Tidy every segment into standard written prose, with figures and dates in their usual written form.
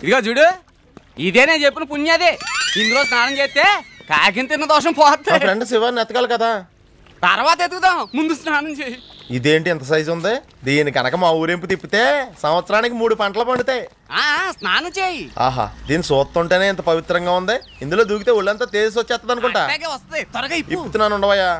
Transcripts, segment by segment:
ఇదిగో చూడు, ఇదే నేను చెప్పిన పుణ్యదే. ఇందులో స్నానం చేస్తే కాకిని తిన్న దోషం పోతుంది. ఫ్రెండ్ శివాన్ని ఎతకాలి కదా, తర్వాత ఎతుకుదాం, ముందు స్నానం చేయి. ఇదేంటి ఎంత సైజు ఉంది? దీని కనుక మా ఊరింపు తిప్పితే సంవత్సరానికి 3 పంటలు పండుతాయి. స్నానం చేయి. ఆహా, దీన్ని చూస్తుంటేనే ఇంత పవిత్రంగా ఉంది. ఇందులో దూకితే ఒళ్ళంతా తేజస్ వచ్చేస్తుంది అనుకుంటా. త్వరగా ఇప్పుతున్నాను, ఉండవయ్యా.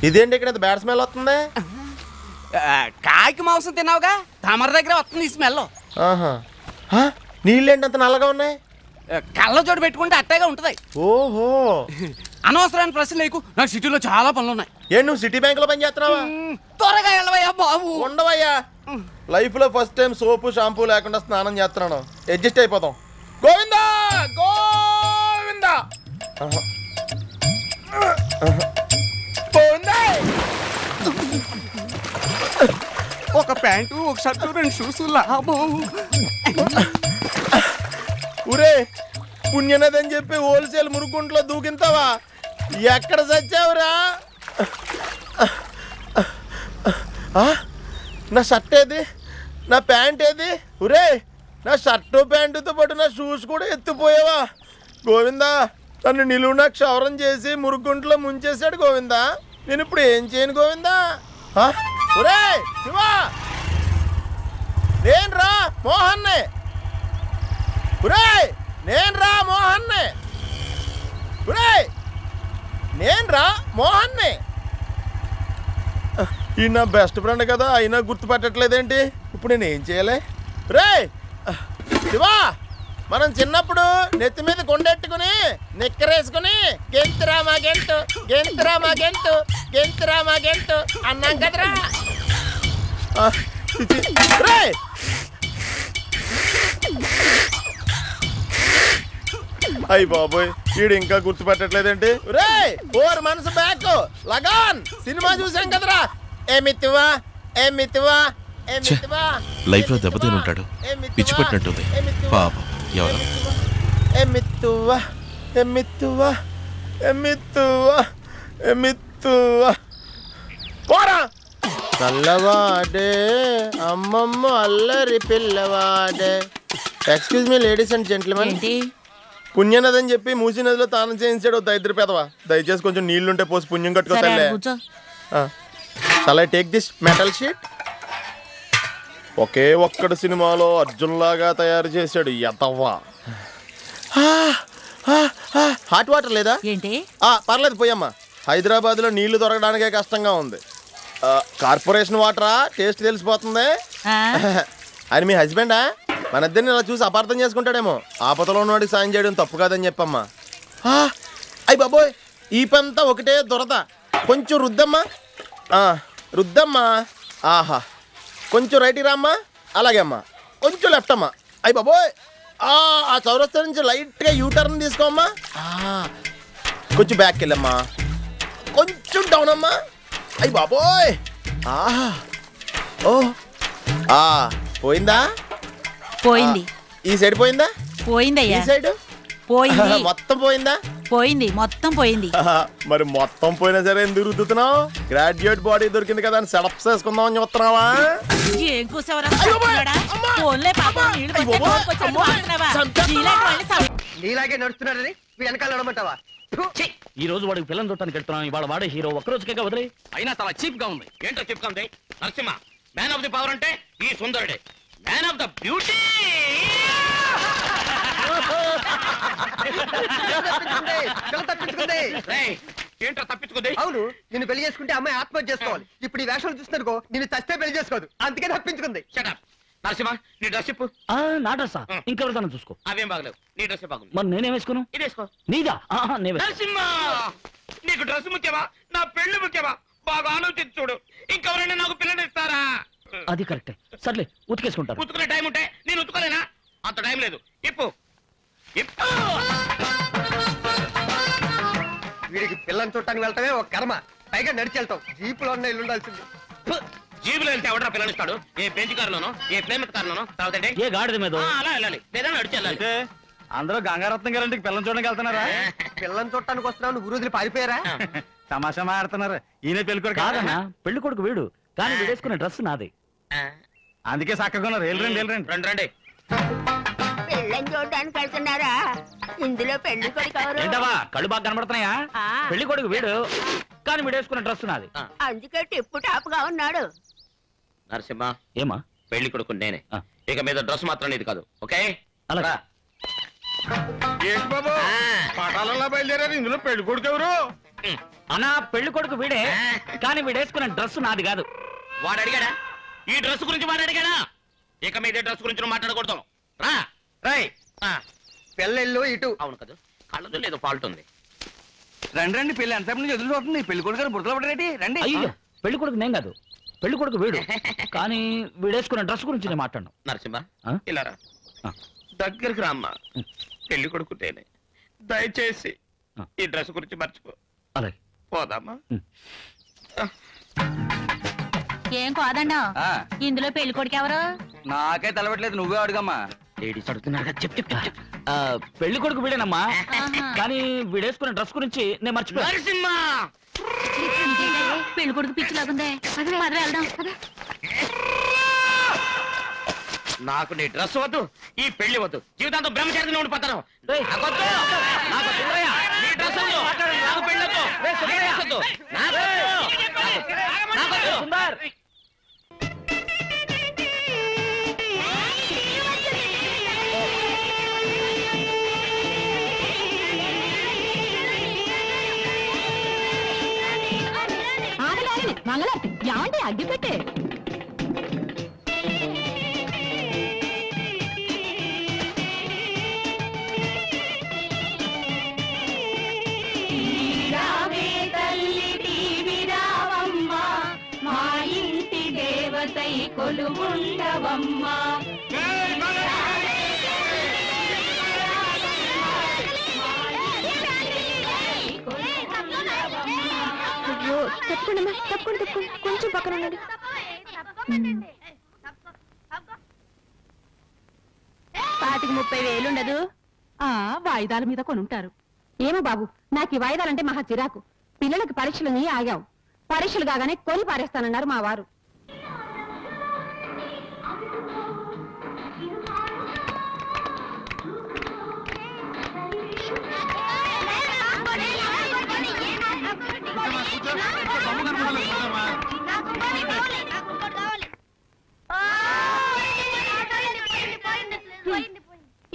ఇదేంటి ఇక్కడ ఇంత బ్యాడ్ స్మెల్ వస్తుంది? కాకి మాంసం తిన్నావుగా, తమరి దగ్గర వస్తుంది ఈ స్మెల్. నీళ్ళేంటి అంత నల్లగా ఉన్నాయి? కళ్ళ జోడు పెట్టుకుంటే అట్టగా ఉంటది. ఓహో, అనవసరమైన ప్రశ్నలు లేకు, నాకు సిటీలో చాలా పనులు ఉన్నాయి. నువ్వు సిటీ బ్యాంక్ లో పని చేస్తున్నావా? త్వరగా వెళ్ళవయ్యా బాబు. ఉండవయ్యా, లైఫ్ లో ఫస్ట్ టైం సోపు షాంపూ లేకుండా స్నానం చేస్తున్నాను. అడ్జస్ట్ అయిపోతాం. గోవిందా గోవిందా ఒక ప్యాంటు, ఒక షర్టు, 2 షూస్ లాభం. ఊరే పుణ్యనదని చెప్పి హోల్సేల్ మురుగుంట్లో దూకింతావా? ఎక్కడ చచ్చావురా? నా షర్ట్ ఏది? నా ప్యాంట్ ఏది? ఊరే, నా షర్టు ప్యాంటుతో పాటు నా షూస్ కూడా ఎత్తిపోయావా? గోవిందా, నన్ను నిలువున క్షవరం చేసి మురుగుంట్లో ముంచేశాడు గోవిందా. నేను ఇప్పుడు ఏం చేయను గోవిందా? ఒరే శివా, నేను రా మోహన్నే. ఒరే నేను రా మోహన్నే. ఒరే నేను రా మోహన్నే. ఈ నా బెస్ట్ ఫ్రెండ్ కదా, అయినా గుర్తుపట్టట్లేదేంటి? ఇప్పుడు నేను ఏం చేయాలి? రే శివా, మనం చిన్నప్పుడు నెత్తి మీద కొండెట్టుకుని నిక్కరేసుకుని గెంతురా మా గెంతు, గెంతురా మా గెంతు, గెంతురా మా గెంతు అన్నాం కదరా. రే అయ్యి బాబోయ్, వీడు ఇంకా గుర్తుపట్టట్లేదేంటి? రే 4 months బ్యాక్ లగాన్ సినిమా చూసాం కదరా. ఏమిత్తువా ఏమిత్తువా ఏమిత్తువా. లైఫ్ లో దెబ్బతిని ఉంటాడు, పిచ్చి పెట్టినట్టుంది పాపం. ఎవరు? ఏమిత్తువా ఏమిత్తువా ఏమిత్తువా ఏమిత్తువా. పోరా చల్లవాడే అమ్మమ్మ అల్లరి పిల్లవాడే. Excuse me ladies and gentlemen, పుణ్యనది అని చెప్పి మూసీ నదిలో తానం చేయించాడు దరిద్ర పెదవా. దయచేసి కొంచెం నీళ్లుంటే పోసి పుణ్యం కట్టుకోలే. Shall I take this metal sheet? Oke Okkadu సినిమాలో అర్జున్ లాగా తయారు చేశాడు ఎతవ్వా. హాట్ వాటర్ లేదా? పర్లేదు పోయమ్మా. హైదరాబాద్ లో నీళ్లు దొరకడానికే కష్టంగా ఉంది. కార్పొరేషన్ వాటరా? టేస్ట్ తెలిసిపోతుంది. ఆయన మీ హస్బెండా? మన ఇద్దరిని ఇలా చూసి అపార్థం చేసుకుంటాడేమో. ఆపదలో ఉన్నవాడికి సాయం చేయడం తప్పు కాదని చెప్పమ్మా. అయ్యి బాబోయ్, ఈ పంతా ఒకటే దొరద. కొంచెం రుద్దమ్మా, రుద్దమ్మా. ఆహా, కొంచెం రైట్కి రామ్మా. అలాగే అమ్మా, కొంచెం లెఫ్ట్ అమ్మా. అయ్యి బాబోయ్, ఆ చౌరస్తా నుంచి లైట్గా యూటర్న్ తీసుకోమ్మా. కొంచెం బ్యాక్కి వెళ్ళమ్మా, కొంచెం డౌన్ అమ్మా. అయ్యి బాబోయ్, ఆహా, ఓ పోయిందా? పోయింది. ఈ సైడ్ పోయిందా? పోయిందయ్యా. ఈ సైడ్ పోయింది. మొత్తం పోయిందా? పోయింది, మొత్తం పోయింది. మరి మొత్తం పోయినా సరే ఎందుకు రుద్దుతున్నావు? గ్రాడ్యుయేట్ బాడీ దొరికింది కదా అని సెటప్ చేసుకుందాం అని చూస్తున్నావా? ఏం కూసావరా? నీలాగే నడుస్తున్నారని వెనకాల నడమంటావా? ఈ రోజు వాడికి పిల్లలు చూడటానికి వెళ్తున్నాం. ఇవాళ వాడే హీరో, ఒక్కరోజుకే వదిలే. అయినా చాలా చీప్ గా ఉంది. ఏంటో చీప్ గా ఉంది? Narasimha man of the power అంటే ఈ సుందరుడే మ్యాన్ ఆఫ్ ద బ్యూటీ. ఏంటో తప్పించుకుంది? అవును, నిన్ను పెళ్లి చేసుకుంటే అమ్మాయి ఆత్మహత్య చేసుకోవాలి. ఇప్పుడు ఈ వేషాలు చూస్తున్నారుకో, నిన్ను చస్తే పెళ్లి చేసుకోదు, అందుకే తప్పించుకుంది. నరసింహ నీ డ్రెస్ చెప్పు. నా డ్రెస్సా? ఇంకెవరిదాన్ని చూసుకో. అవేం బాగలేవు, నీ డ్రెస్ బాగుంది. మరి నేనేం వేసుకోను? ఇది వేసుకో. నీదా? నరసింహ, నీకు డ్రెస్ ముఖ్యమా, నా పెళ్లి ముఖ్యమా? బాగా ఆలోచించి చూడు. ఇంకెవరైనా నాకు పిల్లని ఇస్తారా? అది కరెక్టే. సర్లే, ఉతికేసుకుంటారు. ఉతుకునే టైం ఉంటే నేను ఉతుకోలేనా? అంత టైం లేదు. ఇప్పు వీడికి పిల్లని చూడటానికి వెళ్ళటమే ఒక కర్మ, పైగా నడిచి వెళ్తాం. జీపులో ఉన్న ఇల్లు ఉండాల్సింది. జీబులో వెళ్తే ఎవడరా పిల్లనిస్తాడు? ఏ బెంచ్ కారులోనో, ఏ ప్రేమిత కారులోనో, తర్వాత ఏ గాడిద మీద అలా వెళ్ళాలి, లేదా నడిచి వెళ్ళాలి. అందరూ గంగారత్నం గారింటికి పిల్లని చూడడానికి వెళ్తున్నారా? పిల్లని చూడటానికి వస్తున్నావు, నువ్వు రోజులు పారిపోయారా? తమాషా మాడుతున్నారు. ఈయన పెళ్లి కొడుకు కాదన్నా, పెళ్లి కొడుకు వీడు, కానీ వీడేసుకునే డ్రెస్ నాది. అందుకే చక్కగా రండి రండి పెళ్ళని చూడడానికి వెళ్తున్నారా? ఇందులో పెళ్లి కొడుకు ఎవరు? ఏంటవా కళ్ళు బాగా కనబడుతున్నాయా? పెళ్లి కొడుకు వీడు, కానీ వీడు వేసుకున్న డ్రెస్ నాది. అందుకే టిప్పు టాప్ గా ఉన్నాడు. నరసింహ ఏమా పెళ్లి కొడుకు నేనే, ఇక మీద డ్రెస్ మాత్రం ఇది కాదు. ఓకే అలాగా. ఏంటి బాబు పటాలలో బయలుదేరారు, ఇందులో పెళ్లి కొడుకు ఎవరు? అన్నా పెళ్లి కొడుకు వీడే, కానీ వీడు వేసుకున్న డ్రెస్ నాది కాదు. వాడు అడిగాడా ఈ డ్రెస్ గురించి? వాడు అడిగాడా? ఇక మీద డ్రెస్ గురించి మాట్లాడకూడదు. రా రై పెళ్ళిళ్ళు ఇటు. అవును కదా, కళ్ళదు లేదు ఫాల్ట్ ఉంది. రండి పెళ్లి ఎంతసేపు నుంచి ఎదురు చూస్తుంది. పెళ్లి కొడుకు గారు బుర్రలో పడరేటి రండి. అయ్యో పెళ్లి కొడుకు నేను కాదు, పెళ్లి కొడుకు వీడు, కానీ వీడేసుకున్న డ్రెస్ గురించి నేను మాట్లాడు. నరసింహ ఇలా రా, దగ్గరికి రామ్మా. పెళ్లి కొడుకు నేనే, దయచేసి ఈ డ్రెస్ గురించి మర్చిపో. అలాగే పోదామా? ఏం కాదన్నా, ఇందులో పెళ్లి కొడుకు ఎవరు? నాకే తెలవట్లేదు, నువ్వే అడుగమ్మా. లేడీస్ అడుగుతున్నారు, చెప్పు. పెళ్లి కొడుకు వీడేనమ్మా, కానీ వీడేసుకున్న డ్రెస్ గురించి నేను మర్చిపో. నరసింహ పెళ్లి కొడుకు పిచ్చిలాగుందే, వెళ్దాం. నాకు నీ డ్రెస్ వద్దు, ఈ పెళ్లి వద్దు, జీవితాంతం బ్రహ్మచారిగా ఉండిపోతాను. మంగళార్తి ఏమంటే అడ్డు పెట్టే. మా ఇంటి దేవతై కొలువుండవమ్మా. తప్పకుండా తప్పకుండా కొంచెం పక్కన ఉండండి. 30,000 ఉండదు. వాయిదాల మీద కొనుంటారు. ఏమో బాబు, నాకు ఈ వాయిదాలంటే మహా చిరాకు. పిల్లలకి పరీక్షలని ఆగాం, పరీక్షలు కాగానే కొని పారేస్తానన్నారు మా వారు.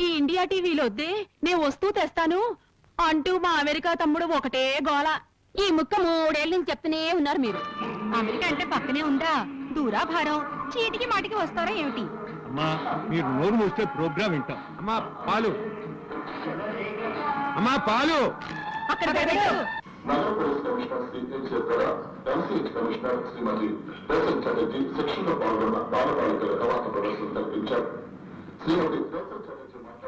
ఈ ఇండియా టీవీలో వద్దే, నేను వస్తూ తెస్తాను అంటూ మా అమెరికా తమ్ముడు ఒకటే గోల. ఈ ముక్క 3 ఏళ్ళ నుంచి చెప్తూనే ఉన్నారు మీరు. అమెరికా అంటే పక్కనే ఉందా, దూరాభారం, చీటికి మాటికి వస్తారా ఏమిటి? అమ్మా మీరు నోరు మూస్తే ప్రోగ్రామ్ వింటాం. అమ్మా పాలు, అమ్మా పాలు. అక్కడ పెట్టు.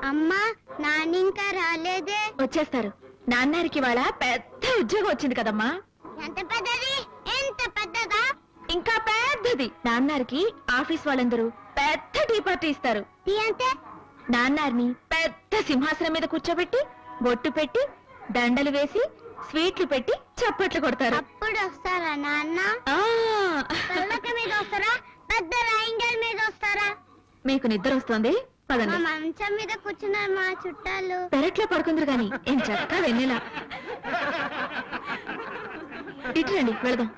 అమ్మా నాన్న ఇంకా రాలేదే. వచ్చేస్తారు. నాన్నకి వాళ్ళ పెద్ద ఉద్యోగం వచ్చింది కదమ్మా. ఎంత పెద్దది? ఎంత పెద్దదా? ఇంకా పెద్దది. నాన్నకి ఆఫీస్ వాళ్ళందరూ పెద్ద టీ పార్టీ ఇస్తారు. టీ అంటే నాన్నని పెద్ద సింహాసనం మీద కూర్చోబెట్టి బొట్టు పెట్టి దండలు వేసి స్వీట్లు పెట్టి చప్పట్లు కొడతారు. అప్పుడు వస్తారా నాన్న? పల్లకి మీద వస్తారా? పెద్ద రైంగల్ మీద వస్తారా? మీకు నిద్ర వస్తుంది, పదండి. మంచం మీద కూర్చున్నారు మా చుట్టాలు. పెరట్లో పడుకుందరు గాని ఏం చక్కగా వెన్నెలా. ఇటు రండి వెళదాం.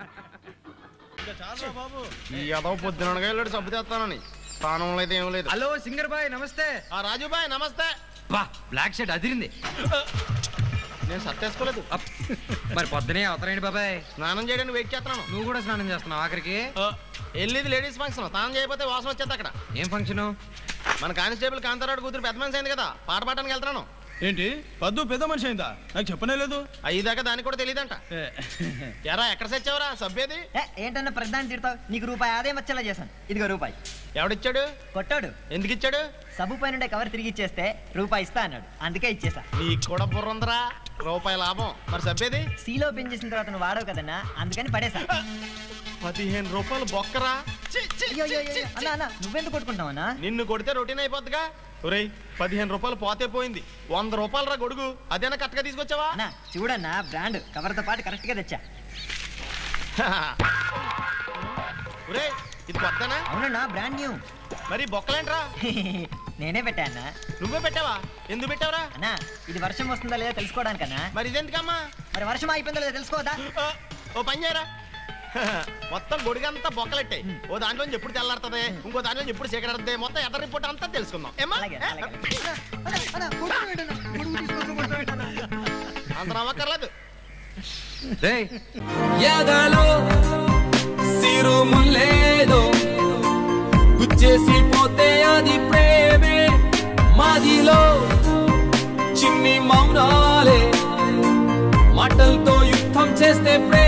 ఈ అదవ పొద్దునగా వెళ్ళాడు సబ్బు తెస్తానని, స్థానంలో అయితే ఏం లేదు. హలో సింగర్ బాయ్ నమస్తే. రాజు బాయ్ నమస్తే. బ్లాక్ షర్ట్ అదిరింది. నేను సత్తేసుకోలేదు. మరి పొద్దునే అవతరండి బాబాయ్. స్నానం చేయడానికి వెయిట్ చేస్తున్నాను. నువ్వు కూడా స్నానం చేస్తున్నావు ఆఖరికి? వెళ్ళేది లేడీస్ ఫంక్షన్, స్నానం చేయకపోతే వాసన వచ్చేది అక్కడ. ఏం ఫంక్షన్? మన కానిస్టేబుల్ కాంతారాడు కూతురు పెద్ద మనిషి అయింది కదా, పాట పాడడానికి వెళ్తున్నాను. ఏంటి పద్దు పెద్ద మనిషి అయిందా? నాకు చెప్పనే లేదు. అయ్యేదాకా దానికి కూడా తెలియదంట. ఎరా ఎక్కడ సచ్చావురా సబ్బేది? ఏంటన్నా ప్రధాని తిడతావు? నీకు రూపాయి ఆదాయం వచ్చేలా చేశాను. ఇదిగో రూపాయి. ఎవడిచ్చాడు? కొట్టాడు. ఎందుకు ఇచ్చాడు? సబ్బు పైన కవర్ తిరిగి ఇచ్చేస్తే రూపాయి ఇస్తా అన్నాడు, అందుకే ఇచ్చేసా. నీకు కూడా బుర్ర ఉందరా, రూపాయి లాభం. మరి సబ్బేది? సీలో ఓపెన్ చేసిన తర్వాత నువ్వు వాడవు కదన్నా, అందుకని పడేసా. 15 రూపాయలు బొక్కరా. అన్నా అన్నా నువ్వెందుకు కొట్టుకుంటావన్నా? నిన్ను కొడితే రొటీన్ అయిపోద్దిగా. ఒరేయ్ 15 రూపాయలు పోతే పోయింది, 100 రూపాయలు రా గొడుగు, అదేనా కరెక్ట్గా తీసుకొచ్చావా? అన్నా చూడన్నా, బ్రాండ్ కవర్తో పాటు కరెక్ట్ గా తెచ్చా. ఒరేయ్ ఇది కొత్తనా? అవునన్నా, బ్రాండ్ న్యూ. మరి బొక్కలేంట్రా? నేనే పెట్టా అన్న. నువ్వే పెట్టావా? ఎందుకు పెట్టావరా అన్నా? ఇది వర్షం వస్తుందా లేదా తెలుసుకోవడానికన్నా. మరి ఇదెందుకమ్మా? మరి వర్షం అయిపోయిందా లేదా తెలుసుకోవద్దా? ఓ పని చేయరా, మొత్తం గొడుగంతా బొక్కలెట్టే. ఓ దాంట్లో ఎప్పుడు తెల్లారుతుంది, ఇంకో దాంట్లో ఎప్పుడు చీకడద్దే, మొత్తం ఎర్ర రిపోర్ట్ అంతా తెలుసుకుందాం. అంత నమ్మక్కర్లేదు. సిరుములేదో గుచ్చేసిపోతే అది ప్రేమే, మాదిలో చిన్ని మౌనాలే మాటలతో యుద్ధం చేస్తే ప్రేమ.